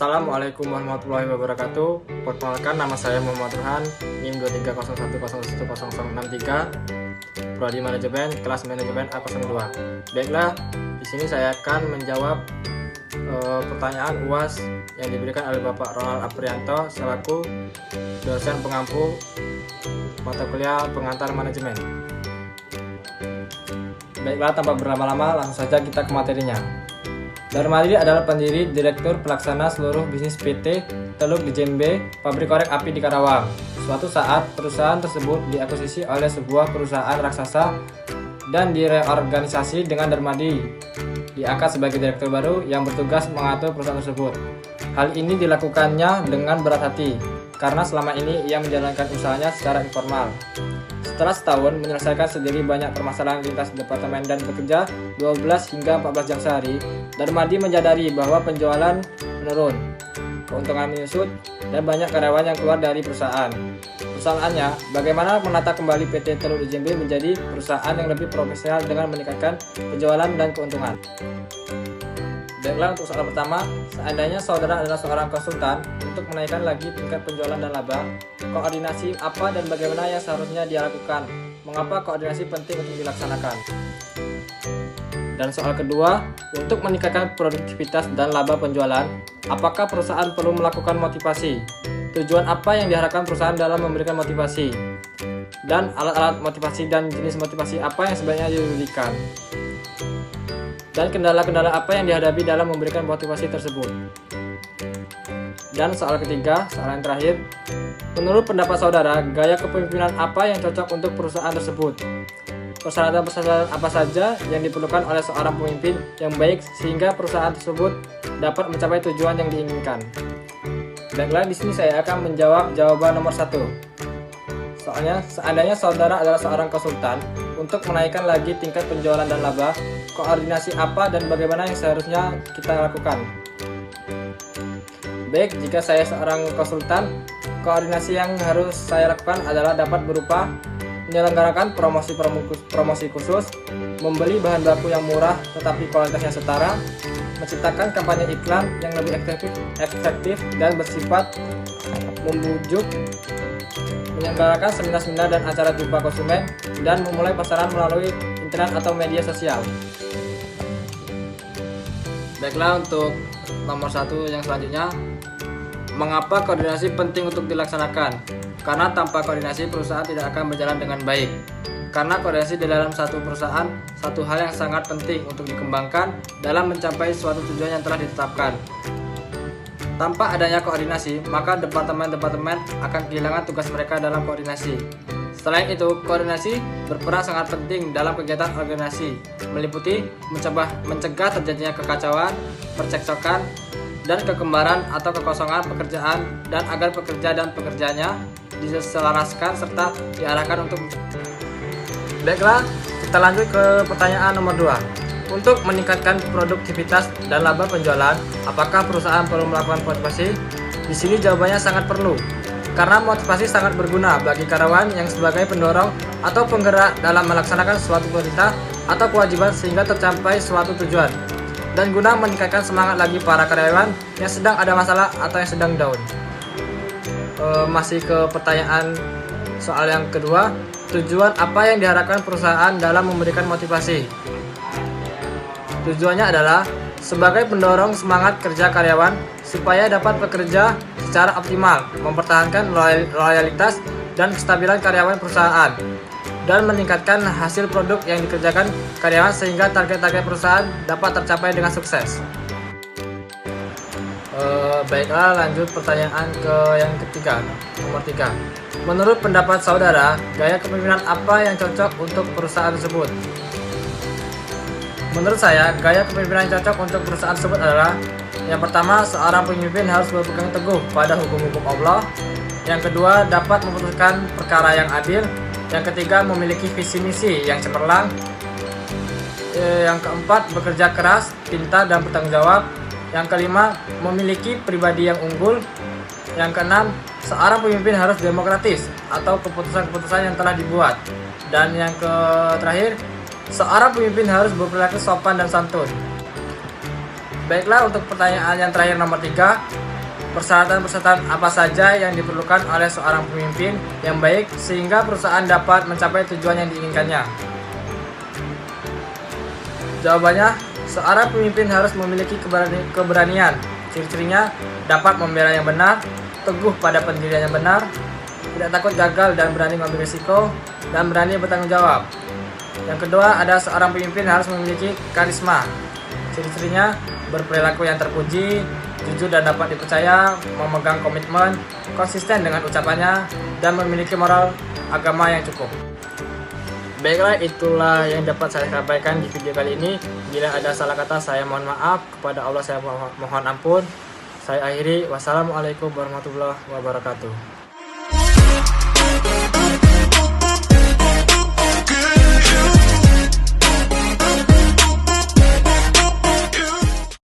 Assalamualaikum warahmatullahi wabarakatuh. Perkenalkan, nama saya Muhammad Ruhan, NIM 2301101063, Prodi Manajemen, kelas Manajemen A02. Baiklah, di sini saya akan menjawab pertanyaan UAS yang diberikan oleh Bapak Ronald Aprianto selaku dosen pengampu mata kuliah pengantar manajemen. Baiklah, tanpa berlama-lama langsung saja kita ke materinya. Darmadi adalah pendiri, direktur, pelaksana seluruh bisnis PT Teluk di Jembe, pabrik korek api di Karawang. Suatu saat, perusahaan tersebut diakuisisi oleh sebuah perusahaan raksasa dan direorganisasi dengan Darmadi diangkat sebagai direktur baru yang bertugas mengatur perusahaan tersebut. Hal ini dilakukannya dengan berat hati, karena selama ini ia menjalankan usahanya secara informal. Setelah setahun menyelesaikan sendiri banyak permasalahan lintas departemen dan bekerja 12 hingga 14 jam sehari, Darmadi menyadari bahwa penjualan menurun, keuntungan menyusut, dan banyak karyawan yang keluar dari perusahaan. Persoalannya, bagaimana menata kembali PT Teluk Jembe menjadi perusahaan yang lebih profesional dengan meningkatkan penjualan dan keuntungan. Baiklah, untuk soal pertama, seandainya saudara adalah seorang konsultan untuk menaikkan lagi tingkat penjualan dan laba, koordinasi apa dan bagaimana yang seharusnya dia lakukan? Mengapa koordinasi penting untuk dilaksanakan? Dan soal kedua, untuk meningkatkan produktivitas dan laba penjualan, apakah perusahaan perlu melakukan motivasi? Tujuan apa yang diharapkan perusahaan dalam memberikan motivasi? Dan alat-alat motivasi dan jenis motivasi apa yang sebaiknya diberikan? Dan kendala-kendala apa yang dihadapi dalam memberikan motivasi tersebut. Dan soal ketiga, soal yang terakhir, menurut pendapat saudara, gaya kepemimpinan apa yang cocok untuk perusahaan tersebut? Persyaratan-persyaratan apa saja yang diperlukan oleh seorang pemimpin yang baik sehingga perusahaan tersebut dapat mencapai tujuan yang diinginkan? Baiklah, di sini saya akan menjawab jawaban nomor 1. Soalnya, seandainya saudara adalah seorang konsultan untuk menaikkan lagi tingkat penjualan dan laba, koordinasi apa dan bagaimana yang seharusnya kita lakukan? Baik, jika saya seorang konsultan, koordinasi yang harus saya lakukan adalah dapat berupa menyelenggarakan promosi khusus, membeli bahan baku yang murah tetapi kualitasnya setara, menciptakan kampanye iklan yang lebih efektif dan bersifat membujuk, menyelenggarakan seminar-seminar dan acara jumpa konsumen, dan memulai pasaran melalui internet atau media sosial. Baiklah, untuk nomor 1 yang selanjutnya, mengapa koordinasi penting untuk dilaksanakan? Karena tanpa koordinasi perusahaan tidak akan berjalan dengan baik. Karena koordinasi di dalam satu perusahaan satu hal yang sangat penting untuk dikembangkan dalam mencapai suatu tujuan yang telah ditetapkan. Tanpa adanya koordinasi, maka departemen-departemen akan kehilangan tugas mereka dalam koordinasi. Selain itu, koordinasi berperan sangat penting dalam kegiatan organisasi, meliputi mencegah terjadinya kekacauan, percekcokan, dan kekembaran atau kekosongan pekerjaan, dan agar pekerja dan pekerjanya diselaraskan serta diarahkan untuk. Baiklah, kita lanjut ke pertanyaan nomor 2. Untuk meningkatkan produktivitas dan laba penjualan, apakah perusahaan perlu melakukan motivasi? Di sini jawabannya sangat perlu, karena motivasi sangat berguna bagi karyawan yang sebagai pendorong atau penggerak dalam melaksanakan suatu perintah atau kewajiban sehingga tercapai suatu tujuan, dan guna meningkatkan semangat lagi para karyawan yang sedang ada masalah atau yang sedang down. Masih ke pertanyaan soal yang kedua, tujuan apa yang diharapkan perusahaan dalam memberikan motivasi? Tujuannya adalah sebagai pendorong semangat kerja karyawan supaya dapat bekerja secara optimal, mempertahankan loyalitas dan kestabilan karyawan perusahaan, dan meningkatkan hasil produk yang dikerjakan karyawan sehingga target-target perusahaan dapat tercapai dengan sukses. Baiklah, lanjut pertanyaan ke yang ketiga, nomor 3. Menurut pendapat saudara, gaya kepemimpinan apa yang cocok untuk perusahaan tersebut? Menurut saya, gaya kepemimpinan yang cocok untuk perusahaan tersebut adalah: yang pertama, seorang pemimpin harus berpegang teguh pada hukum-hukum Allah. Yang kedua, dapat memutuskan perkara yang adil. Yang ketiga, memiliki visi misi yang cemerlang. Yang keempat, bekerja keras, pintar dan bertanggung jawab. Yang kelima, memiliki pribadi yang unggul. Yang keenam, seorang pemimpin harus demokratis atau keputusan-keputusan yang telah dibuat. Dan yang terakhir, seorang pemimpin harus berperilaku sopan dan santun. Baiklah, untuk pertanyaan yang terakhir nomor 3, persyaratan-persyaratan apa saja yang diperlukan oleh seorang pemimpin yang baik sehingga perusahaan dapat mencapai tujuan yang diinginkannya? Jawabannya, seorang pemimpin harus memiliki keberanian. Ciri-cirinya dapat membela yang benar, teguh pada pendirian yang benar, tidak takut gagal dan berani mengambil risiko, dan berani bertanggung jawab. Yang kedua, ada seorang pemimpin harus memiliki karisma. Ciri-cirinya berperilaku yang terpuji, jujur dan dapat dipercaya, memegang komitmen, konsisten dengan ucapannya, dan memiliki moral agama yang cukup. Baiklah, itulah yang dapat saya sampaikan di video kali ini. Bila ada salah kata, saya mohon maaf. Kepada Allah saya mohon ampun. Saya akhiri. Wassalamualaikum warahmatullahi wabarakatuh.